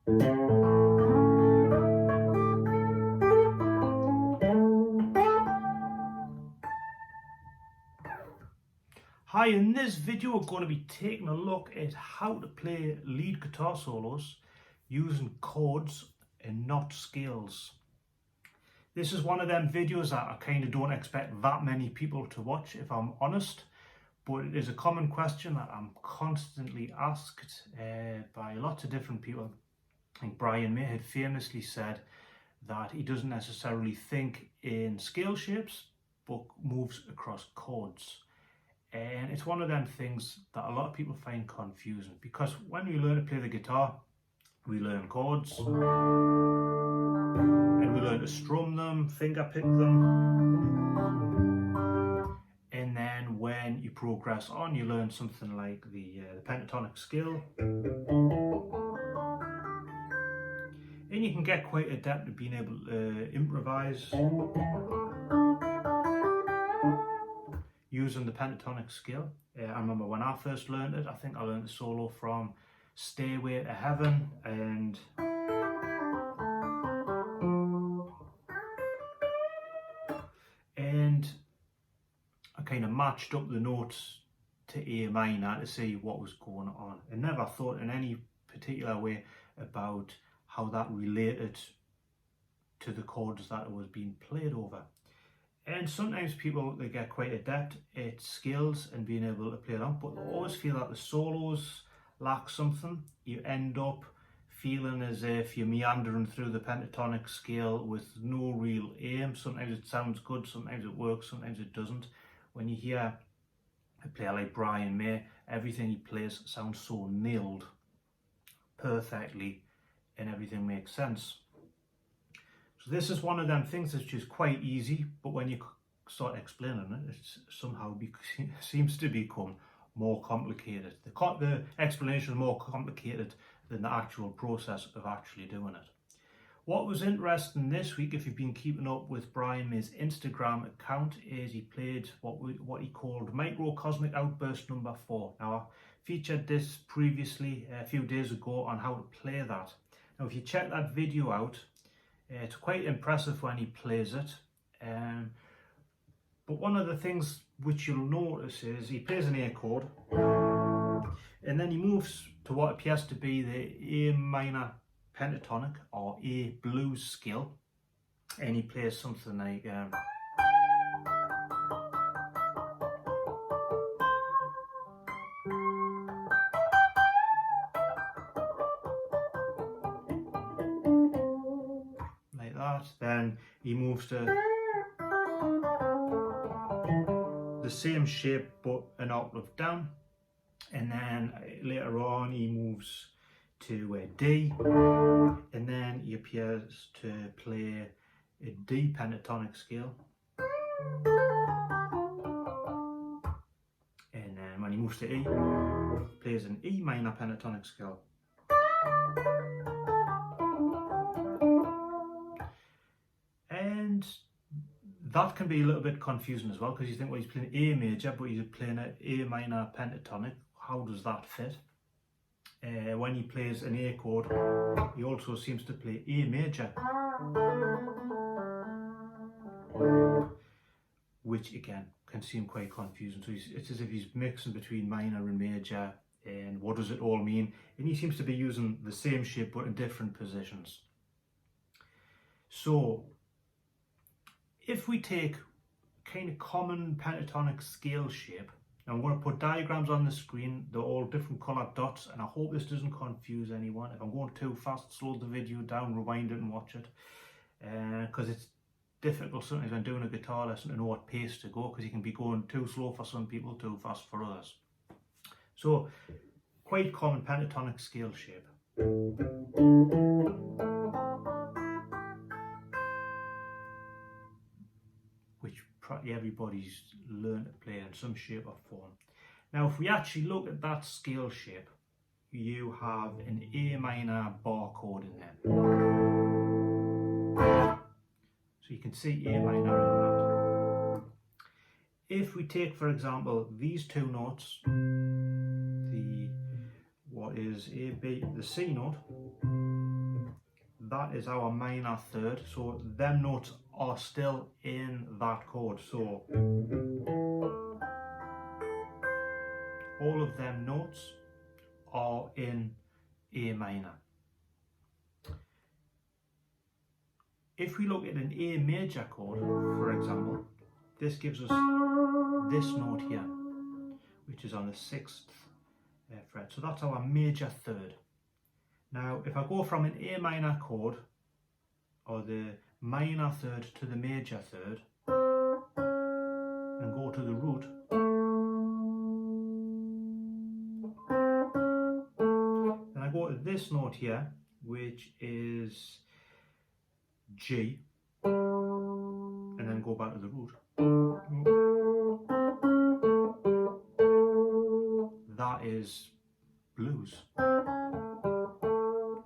Hi, in this video we're going to be taking a look at how to play lead guitar solos using chords and not scales. This is one of them videos that I kind of don't expect that many people to watch, if I'm honest, but it is a common question that I'm constantly asked by lots of different people. I think Brian May had famously said that he doesn't necessarily think in scale shapes but moves across chords. And it's one of them things that a lot of people find confusing, because when we learn to play the guitar, we learn chords and we learn to strum them, finger pick them, and then when you progress on, you learn something like the pentatonic scale, and you can get quite adept at being able to improvise using the pentatonic scale. I remember when I first learned it, I think I learned the solo from Stairway to Heaven, and I kind of matched up the notes to A minor to see what was going on, and never thought in any particular way about how that related to the chords that it was being played over. And sometimes people, they get quite adept at scales and being able to play along, but they always feel that the solos lack something. You end up feeling as if you're meandering through the pentatonic scale with no real aim. Sometimes it sounds good, sometimes it works, sometimes it doesn't. When you hear a player like Brian May, everything he plays sounds so nailed perfectly and everything makes sense. So this is one of them things that's just quite easy, but when you start explaining it, it somehow seems to become more complicated. The explanation is more complicated than the actual process of actually doing it. What was interesting this week, if you've been keeping up with Brian May's Instagram account, is he played what he called Microcosmic Outburst number 4. Now, I featured this previously a few days ago on how to play that. Now, if you check that video out, it's quite impressive when he plays it, but one of the things which you'll notice is he plays an A chord and then he moves to what appears to be the A minor pentatonic or A blues scale, and he plays something like that. Then he moves to the same shape but an octave down, and then later on he moves to a D, and then he appears to play a D pentatonic scale, and then when he moves to E, he plays an E minor pentatonic scale. And that can be a little bit confusing as well, because you think, well, he's playing A major, but he's playing an A minor pentatonic. How does that fit? When he plays an A chord, he also seems to play A major, which again can seem quite confusing. So it's as if he's mixing between minor and major, and what does it all mean? And he seems to be using the same shape but in different positions. So if we take kind of common pentatonic scale shape, now I'm going to put diagrams on the screen, they're all different coloured dots, and I hope this doesn't confuse anyone. If I'm going too fast, slow the video down, rewind it and watch it, because it's difficult sometimes when doing a guitar lesson to know what pace to go, because you can be going too slow for some people, too fast for others. So, quite common pentatonic scale shape. Which probably everybody's learned to play in some shape or form. Now, if we actually look at that scale shape, you have an A minor bar chord in there. So you can see A minor in that. If we take, for example, these two notes, the C note, that is our minor third. So them notes are still in that chord. So all of them notes are in A minor. If we look at an A major chord, for example, this gives us this note here, which is on the 6th fret. So that's our major third. Now, if I go from an A minor chord, or the minor third to the major third, and go to the root, then I go to this note here, which is G, and then go back to the root. That is blues.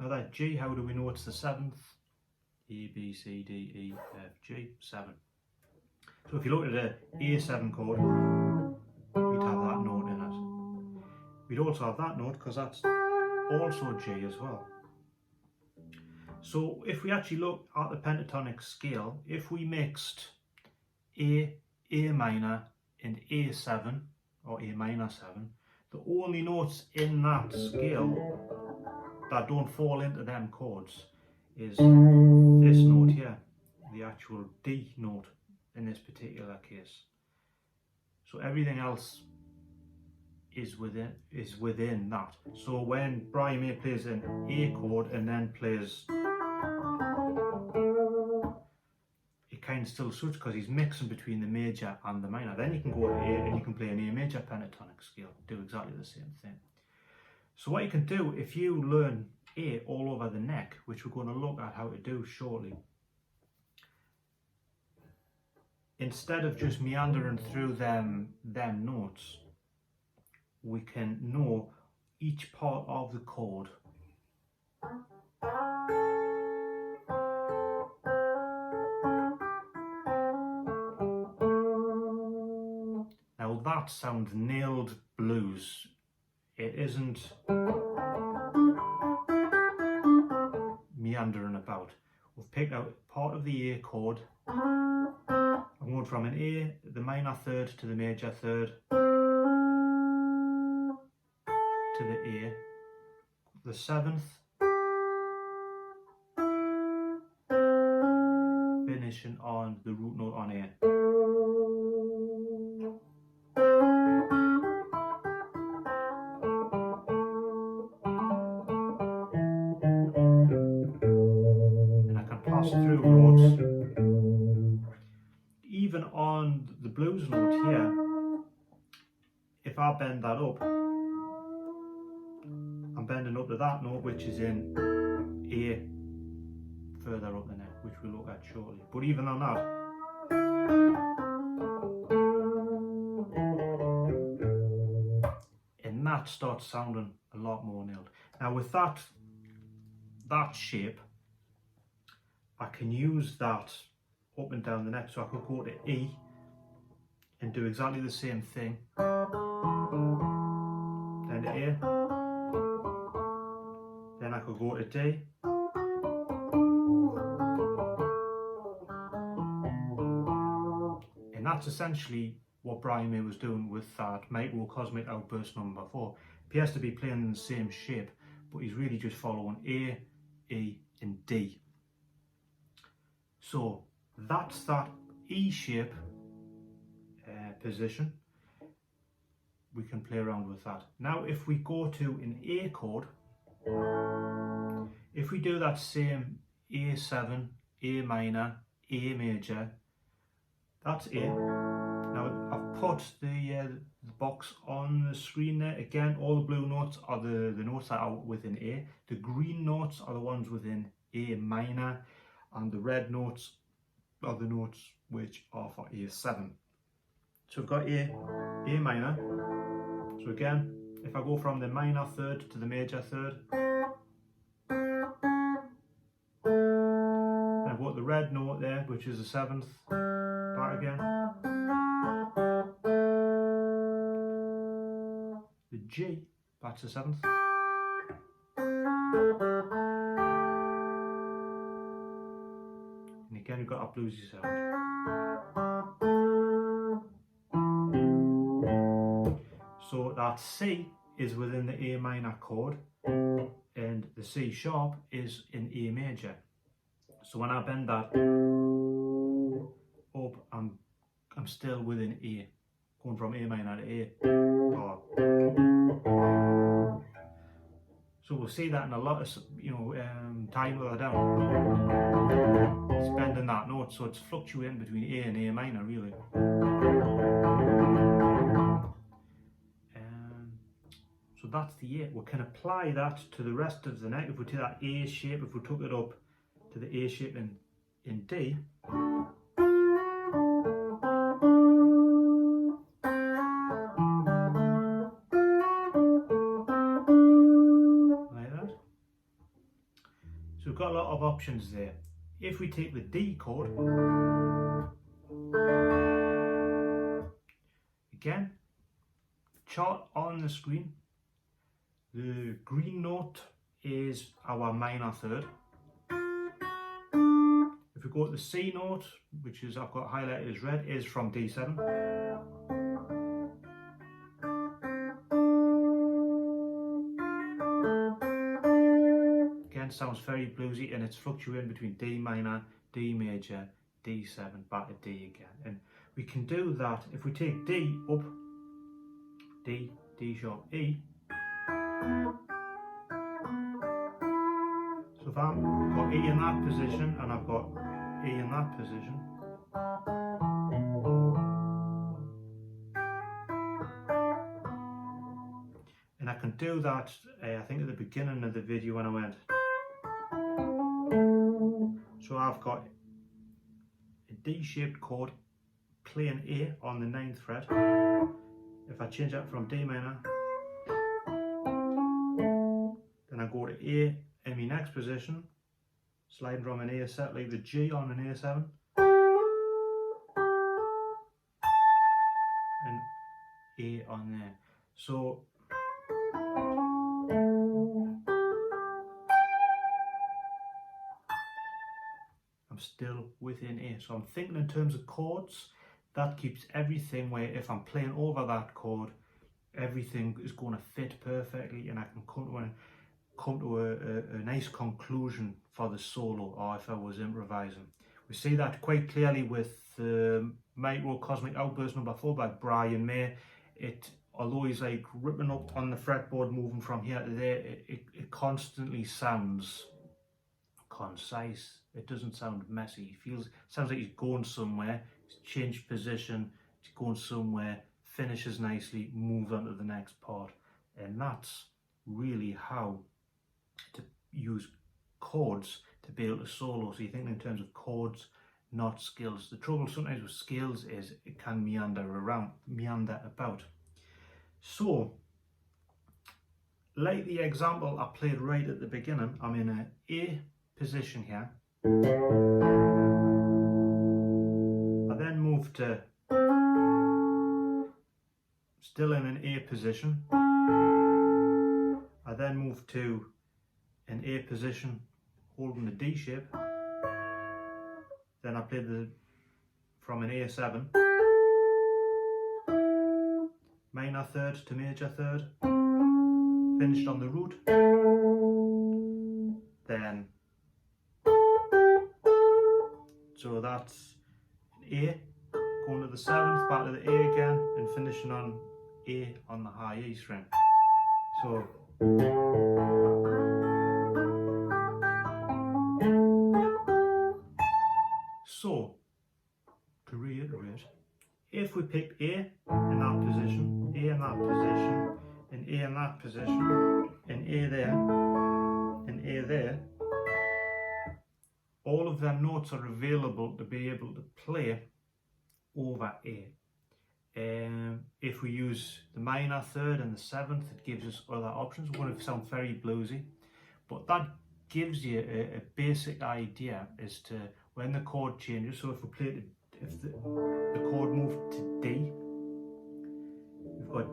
Now that G, how do we know it's the 7th? E, B, C, D, E, F, G, 7. So if you look at a A7 chord, we'd have that note in it. We'd also have that note because that's also G as well. So if we actually look at the pentatonic scale, if we mixed A minor and A7 or A minor 7, the only notes in that scale that don't fall into them chords is this note here, the actual D note in this particular case. So everything else is within that. So when Brian May plays an A chord and then plays, it kind of still suits because he's mixing between the major and the minor. Then you can go to A and you can play an A major pentatonic scale, do exactly the same thing. So what you can do if you learn A all over the neck, which we're going to look at how to do shortly, instead of just meandering through them notes, we can know each part of the chord. Now that sounds nailed blues. It isn't meandering about. We've picked out part of the A chord. I'm going from an A, the minor third, to the major third, to the A, the 7th, finishing on the root note on A. And I can pass through notes. Even on the blues note here, if I bend that up, I'm bending up to that note, which is in A further up the neck, which we'll look at shortly. But even on that, and that starts sounding a lot more nailed. Now with that shape, I can use that up and down the neck. So I could go to E and do exactly the same thing, then to A, then I could go to D, and that's essentially what Brian May was doing with that microcosmic outburst number 4. He appears to be playing in the same shape, but he's really just following A, E and D. So that's that E shape position. We can play around with that. Now if we go to an A chord, if we do that same A7, A minor, A major, that's A. Now I've put the box on the screen there. Again, all the blue notes are the notes that are within A. The green notes are the ones within A minor, and the red notes are the notes which are for A7. So we've got A minor. So again, if I go from the minor third to the major third, then I've got the red note there, which is the 7th, back again. The G, back to the 7th. got a bluesy sound. So that C is within the A minor chord, and the C sharp is in A major. So when I bend that up, I'm still within A, going from A minor to A. So we'll see that in a lot of, time lower down. It's bending that note, so it's fluctuating between A and A minor, really. So that's the A. We can apply that to the rest of the neck. If we take that A shape, if we took it up to the A shape in D, like that. So we've got a lot of options there. If we take the D chord, again, chart on the screen, the green note is our minor third. If we go to the C note, which is I've got highlighted as red, is from D7. Again, sounds very bluesy, and it's fluctuating between D minor, D major, D7, back to D again. And we can do that if we take D up, D, D sharp, E. So if I've got E in that position and I've got E in that position, and I can do that, I think at the beginning of the video when I went. So I've got a D-shaped chord playing A on the 9th fret. If I change that from D minor, then I go to A in my next position, sliding from an A set like the G on an A7, and A on there. So I'm still within A. So I'm thinking in terms of chords. That keeps everything where if I'm playing over that chord, everything is going to fit perfectly, and I can come to a nice conclusion for the solo, or if I was improvising. We see that quite clearly with Microcosmic Outburst number 4 by Brian May. Although he's like ripping up on the fretboard, moving from here to there, it constantly sounds concise. It doesn't sound messy. Sounds like he's going somewhere. He's changed position. He's going somewhere. Finishes nicely. Moves on to the next part, and that's really how to use chords to be able to solo. So you think in terms of chords, not scales. The trouble sometimes with scales is it can meander about. So, like the example I played right at the beginning, I'm in an A position here. I then move to, still in an A position. I then move to an A position holding the D shape. Then I played from an A7, minor third to major third, finished on the root, then, so that's A, going to the 7th, back to the A again, and finishing on A on the high E string. So, to reiterate, if we pick A in that position, A in that position, and A in that position, and A there, and A there, all of them notes are available to be able to play over A. If we use the minor third and the 7th, it gives us other options. We're going to sound very bluesy, but that gives you a basic idea as to when the chord changes. So if we play if the chord moved to D, we've got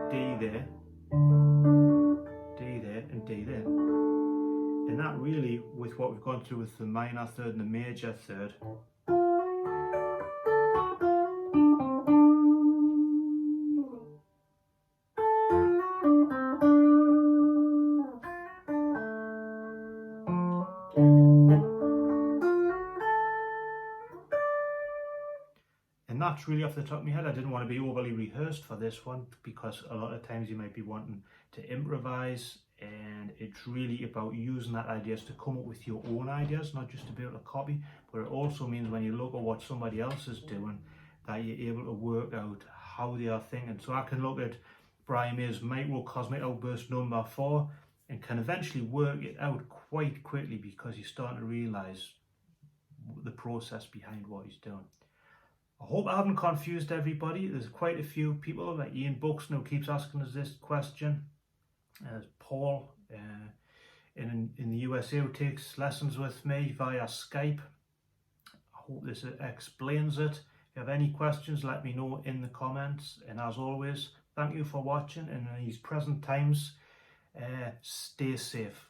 D there, and D there. And that really, with what we've gone through with the minor third and the major third, that's really off the top of my head. I didn't want to be overly rehearsed for this one, because a lot of times you might be wanting to improvise, and it's really about using that ideas to come up with your own ideas, not just to be able to copy. But it also means when you look at what somebody else is doing, that you're able to work out how they are thinking. So I can look at Brian May's Microcosmic Outburst number 4 and can eventually work it out quite quickly, because you're starting to realize the process behind what he's doing. I hope I haven't confused everybody. There's quite a few people, like Ian Buxton, who keeps asking us this question. There's Paul in the USA, who takes lessons with me via Skype. I hope this explains it. If you have any questions, let me know in the comments. And as always, thank you for watching. And in these present times, stay safe.